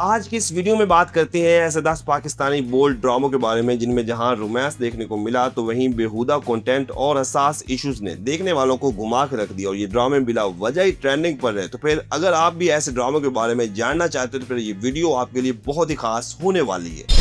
आज की इस वीडियो में बात करते हैं ऐसे 10 पाकिस्तानी बोल्ड ड्रामों के बारे में जिनमें जहां रोमांस देखने को मिला तो वहीं बेहुदा कंटेंट और हसास इश्यूज ने देखने वालों को घुमा के रख दिया और ये ड्रामे बिला वजह ही ट्रेंडिंग पर रहे। तो फिर अगर आप भी ऐसे ड्रामों के बारे में जानना चाहते हो तो फिर ये वीडियो आपके लिए बहुत ही खास होने वाली है।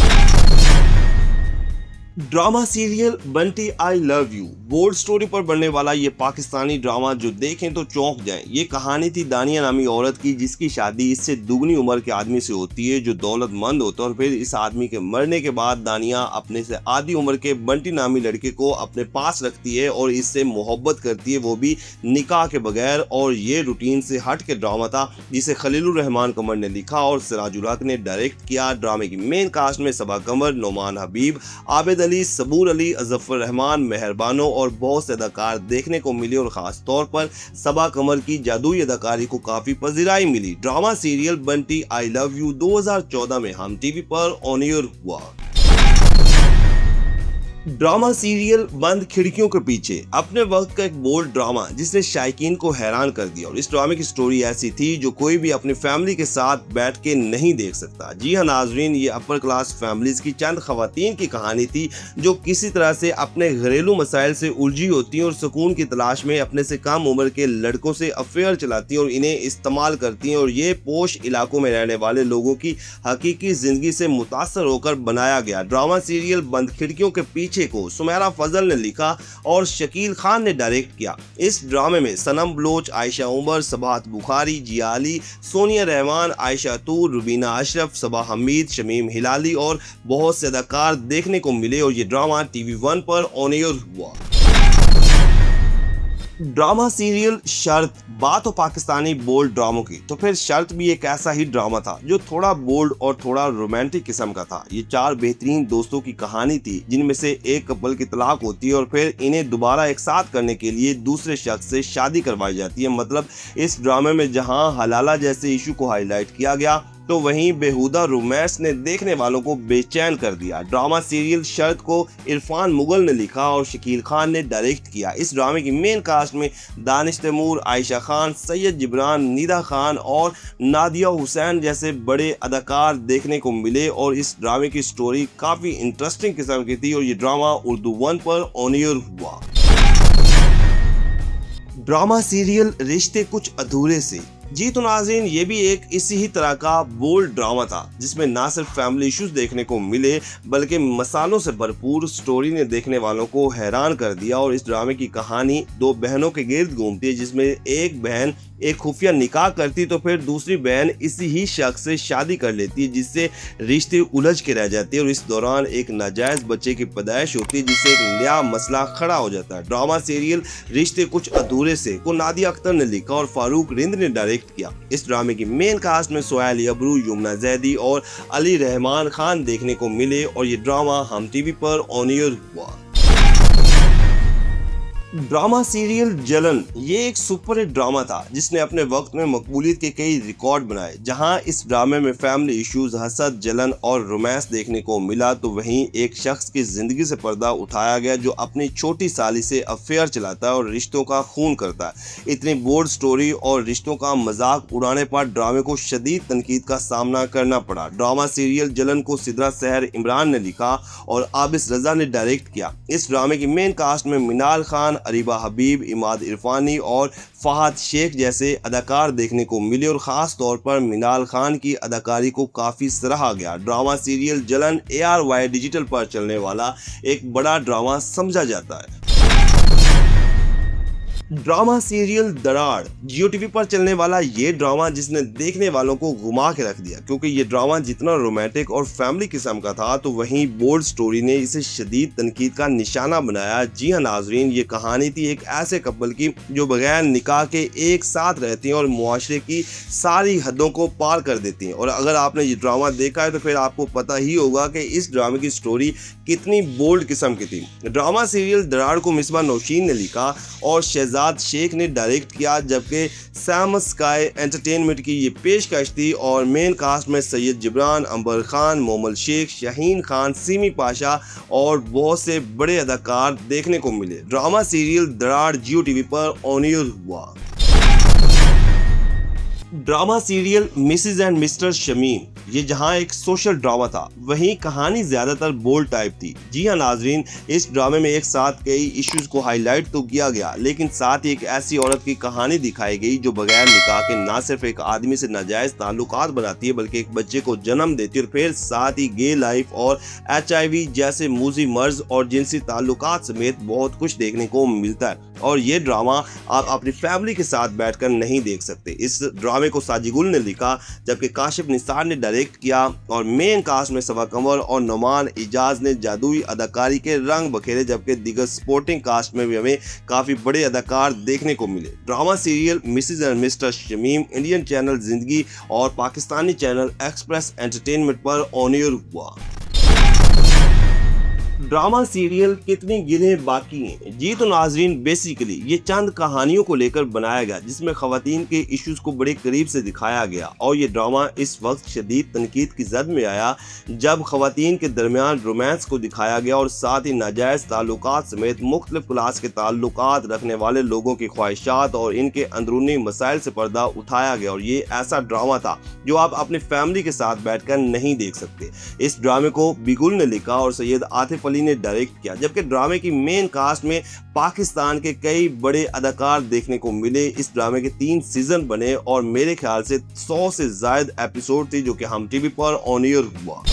Drama serial Bunty I love you bold story पर बनने वाला ये पाकिस्तानी ड्रामा जो देखें तो चौंक जाए। ये कहानी थी दानिया नामी औरत की जिसकी शादी इससे दुगनी उम्र के आदमी से होती है जो दौलतमंद होता है और फिर इस आदमी के मरने के बाद दानिया अपने से आधी उम्र के बंटी नामी लड़के को अपने पास रखती है और इससे मोहब्बत करती है, वो भी निकाह के बगैर। और ये रूटीन से हट के ड्रामा था जिसे खलीलुर रहमान कमर ने लिखा और सिराजुल हक ने डायरेक्ट किया। ड्रामे की मेन कास्ट में सबा कमर, नोमान हबीब, आबिद अली, सबूर अली, जफर रहमान, मेहरबानो और बहुत से अदाकार देखने को मिले और खास तौर पर सबा कमर की जादुई अदाकारी को काफी पजीराई मिली। Drama serial Bunty I love you 2014 में हम टीवी पर ऑन एयर हुआ। ड्रामा सीरियल बंद खिड़कियों के पीछे अपने वक्त का एक बोल्ड ड्रामा जिसने शायकीन को हैरान कर दिया और इस ड्रामे की स्टोरी ऐसी थी जो कोई भी अपनी फैमिली के साथ बैठ के नहीं देख सकता। जी हाँ नाजरीन, ये अपर क्लास फैमिलीज की चंद खवातीन की कहानी थी जो किसी तरह से अपने घरेलू मसाइल से उलझी होती और सुकून की तलाश में अपने से कम उम्र के लड़कों से अफेयर चलाती और इन्हें इस्तेमाल करती हैं। और ये पोश इलाकों में रहने वाले लोगों की हकीकी जिंदगी से मुतासर होकर बनाया गया ड्रामा सीरियल बंद खिड़कियों के पीछे को सुमेरा फजल ने लिखा और शकील खान ने डायरेक्ट किया। इस ड्रामे में सनम बलोच, आयशा उमर, सबाहत बुखारी, जिया अली, सोनिया रहमान, आयशा तूर, रुबीना अशरफ, सबा हमीद, शमीम हिलाली और बहुत से अदाकार देखने को मिले और ये ड्रामा TV1 पर ऑन एयर हुआ। ड्रामा सीरियल शर्त, बात हो पाकिस्तानी बोल्ड ड्रामों की तो फिर शर्त भी एक ऐसा ही ड्रामा था जो थोड़ा बोल्ड और थोड़ा रोमांटिक किस्म का था। ये 4 बेहतरीन दोस्तों की कहानी थी जिनमें से एक कपल की तलाक होती है और फिर इन्हें दोबारा एक साथ करने के लिए दूसरे शख्स से शादी करवाई जाती है। मतलब इस ड्रामे में जहां हलाला जैसे इशू को हाईलाइट किया गया तो वहीं बेहुदा रोमांस ने देखने वालों को बेचैन कर दिया। ड्रामा सीरियल शर्त को इरफान मुगल ने लिखा और शकील खान ने डायरेक्ट किया। इस ड्रामे की मेन कास्ट में दानिश तैमूर, आयशा खान, सैयद जिब्रान, निदा खान और नादिया हुसैन जैसे बड़े अदाकार देखने को मिले और इस ड्रामे की स्टोरी काफ़ी इंटरेस्टिंग किस्म की थी और ये ड्रामा उर्दू 1 पर ऑन एयर हुआ। ड्रामा सीरियल रिश्ते कुछ अधूरे से, जी तो नाज़रीन, ये भी एक इसी ही तरह का बोल्ड ड्रामा था जिसमें ना सिर्फ फैमिली इश्यूज देखने को मिले बल्कि मसालों से भरपूर स्टोरी ने देखने वालों को हैरान कर दिया। और इस ड्रामे की कहानी 2 बहनों के गिर्द घूमती है जिसमें एक बहन एक खुफिया निकाह करती तो फिर दूसरी बहन इसी ही शख्स से शादी कर लेती है जिससे रिश्ते उलझ के रह जाते हैं और इस दौरान एक नाजायज बच्चे की पैदाइश होती है जिससे एक नया मसला खड़ा हो जाता है। ड्रामा सीरियल रिश्ते कुछ अधूरे से को नादिया अख्तर ने लिखा और फारूक रिंद ने डायरेक्ट किया। इस ड्रामे की मेन कास्ट में सोहेल अबरू, यमुना जैदी और अली रहमान खान देखने को मिले और ये ड्रामा हम टीवी पर ऑन एयर हुआ। ड्रामा सीरियल जलन, ये एक सुपर हिट ड्रामा था जिसने अपने वक्त में मकबूलियत के कई रिकॉर्ड बनाए। जहां इस ड्रामे में फैमिली इश्यूज, हसद, जलन और रोमांस देखने को मिला तो वहीं एक शख्स की जिंदगी से पर्दा उठाया गया जो अपनी छोटी साली से अफेयर चलाता है और रिश्तों का खून करता है। इतनी बोल्ड स्टोरी और रिश्तों का मजाक उड़ाने पर ड्रामे को शदीद तनकीद का सामना करना पड़ा। ड्रामा सीरियल जलन को सिद्रा सहर इमरान ने लिखा और आबिस रजा ने डायरेक्ट किया। इस ड्रामे की मेन कास्ट में मिनाल खान, अरीबा हबीब, इमाद इरफानी और फहद शेख जैसे अदाकार देखने को मिले और ख़ास तौर पर मिनाल खान की अदाकारी को काफ़ी सराहा गया। ड्रामा सीरियल जलन ARY डिजिटल पर चलने वाला एक बड़ा ड्रामा समझा जाता है। Drama serial Dararr, Geo TV पर चलने वाला ये ड्रामा जिसने देखने वालों को घुमा के रख दिया क्योंकि ये ड्रामा जितना रोमांटिक और फैमिली किस्म का था तो वहीं बोल्ड स्टोरी ने इसे शदीद तनकीद का निशाना बनाया। जी हाँ नाजरीन, ये कहानी थी एक ऐसे कपल की जो बगैर निकाह के एक साथ रहती हैं और मुआशरे की सारी हदों को पार कर देती हैं। और अगर आपने ये ड्रामा देखा है तो फिर आपको पता ही होगा कि इस ड्रामे की स्टोरी कितनी बोल्ड किस्म की थी। ड्रामा सीरियल दराड़ को मिसबा नौशीन ने लिखा और शहजाद शेख ने डायरेक्ट किया जबकि सैम स्काई एंटरटेनमेंट की ये पेशकश थी और मेन कास्ट में सैयद जिब्रान, अंबर खान, मोमल शेख, शाहीन खान, सीमी पाशा और बहुत से बड़े अदाकार देखने को मिले। Drama serial Dararr Geo TV पर ऑन एयर हुआ। Drama serial Mrs and Mr Shamim, ये जहां एक सोशल ड्रामा था, वहीं कहानी ज्यादातर बोल्ड टाइप थी। जी हाँ नाजरीन, इस ड्रामे में एक साथ कई इश्यूज को हाईलाइट तो किया गया, लेकिन साथ ही एक ऐसी औरत की कहानी दिखाई गई जो बगैर निकाह के ना सिर्फ एक आदमी से नाजायज ताल्लुकात बनाती है, बल्कि एक बच्चे को जन्म देती है और फिर साथ ही गे लाइफ और HIV जैसे मूजी मर्ज और जिनसी ताल्लुकात समेत बहुत कुछ देखने को मिलता है। और ये ड्रामा आप अपनी फैमिली के साथ बैठकर नहीं देख सकते। इस ड्रामे को साजिगुल ने लिखा, जबकि काशिफ निसार ने डायरेक्ट किया और मेन कास्ट में सबा कमर और नुमान इजाज ने जादुई अदाकारी के रंग बखेरे, जबकि दीगर सपोर्टिंग कास्ट में भी हमें काफी बड़े अदाकार देखने को मिले। Drama serial Mrs and Mr Shamim Indian channel Zindagi और पाकिस्तानी चैनल एक्सप्रेस एंटरटेनमेंट पर ऑन एयर हुआ। ड्रामा सीरियल कितनी गिने बाकी हैं? जी तो नाजरीन, बेसिकली ये चंद कहानियों को लेकर बनाया गया जिसमें खवातीन के इश्यूज को बड़े करीब से दिखाया गया, और ये ड्रामा इस वक्त शदीद तनकीद की जद में आया जब खवातीन के दरमियान रोमांस को दिखाया गया और साथ ही नाजायज ताल्लुकात समेत मुख्तलिफ क्लास के ताल्लुकात रखने वाले लोगों की ख्वाहिशात और इनके अंदरूनी मसाइल से पर्दा उठाया गया। और ये ऐसा ड्रामा था जो आप अपनी फैमिली के साथ बैठकर नहीं देख सकते। इस ड्रामे को बिगुल ने लिखा और सैयद आतिफ अली ने डायरेक्ट किया, जबकि ड्रामे की मेन कास्ट में पाकिस्तान के कई बड़े अदाकार देखने को मिले। इस ड्रामे के 3 सीजन बने और मेरे ख्याल से 100 से ज्यादा एपिसोड थी जो कि हम टीवी पर ऑन एयर हुआ।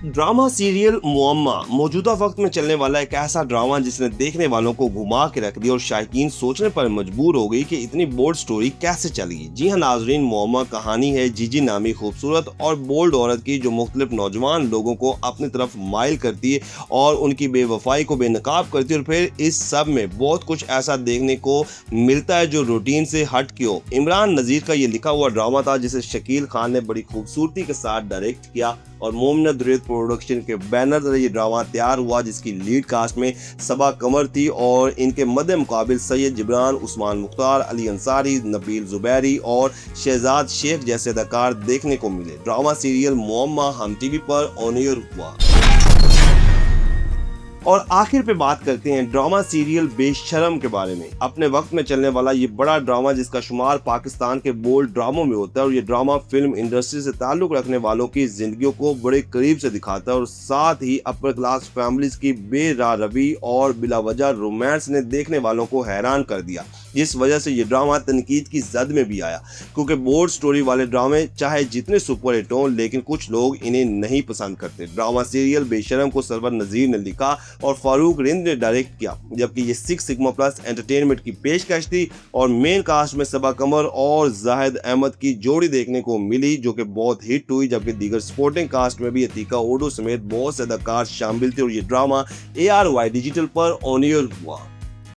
ड्रामा सीरियल मुअम्मा मौजूदा वक्त में चलने वाला एक ऐसा ड्रामा जिसने देखने वालों को घुमा के रख दिया और शायकीन सोचने पर मजबूर हो गई कि इतनी बोल्ड स्टोरी कैसे चलेगी। जी हाँ नाजरीन, मुअम्मा कहानी है जीजी नामी खूबसूरत और बोल्ड औरत की जो मुख्तलिफ नौजवान लोगों को अपनी तरफ माइल करती है और उनकी बेवफाई को बेनकाब करती है, और फिर इस सब में बहुत कुछ ऐसा देखने को मिलता है जो रूटीन से हट के हो। इमरान नज़ीर का ये लिखा हुआ ड्रामा था जिसे शकील खान ने बड़ी खूबसूरती के साथ डायरेक्ट किया और मोमिना दुरैद प्रोडक्शन के बैनर पर ये ड्रामा तैयार हुआ, जिसकी लीड कास्ट में सबा कमर थी और इनके मद्दे मुकाबिल सैयद जिब्रान, उस्मान मुख्तार, अली अंसारी, नबील जुबैरी और शहजाद शेख जैसे अदाकार देखने को मिले। ड्रामा सीरियल मुअम्मा हम टीवी पर ऑन एयर हुआ। और आखिर पे बात करते हैं ड्रामा सीरियल बेशरम के बारे में। अपने वक्त में चलने वाला ये बड़ा ड्रामा जिसका शुमार पाकिस्तान के बोल्ड ड्रामों में होता है, और ये ड्रामा फिल्म इंडस्ट्री से ताल्लुक रखने वालों की जिंदगियों को बड़े करीब से दिखाता है और साथ ही अपर क्लास फैमिलीज की बेराह रवी और बिलावजह रोमांस ने देखने वालों को हैरान कर दिया, जिस वजह से ये ड्रामा तनकीद की जद में भी आया। क्योंकि बोल्ड स्टोरी वाले ड्रामे चाहे जितने सुपर हिट हों, लेकिन कुछ लोग इन्हें नहीं पसंद करते। ड्रामा सीरियल बेशरम को सरवर नज़ीर ने लिखा और फारूक रिंद ने डायरेक्ट किया, जबकि ये 6 सिग्मा प्लस एंटरटेनमेंट की पेशकश थी और मेन कास्ट में सबा कमर और जाहिद अहमद की जोड़ी देखने को मिली जो कि बहुत हिट हुई, जबकि दीगर सपोर्टिंग कास्ट में भी अतीका ओडो समेत बहुत से अदाकार शामिल थे। और ये ड्रामा ARY डिजिटल पर ऑन एयर हुआ।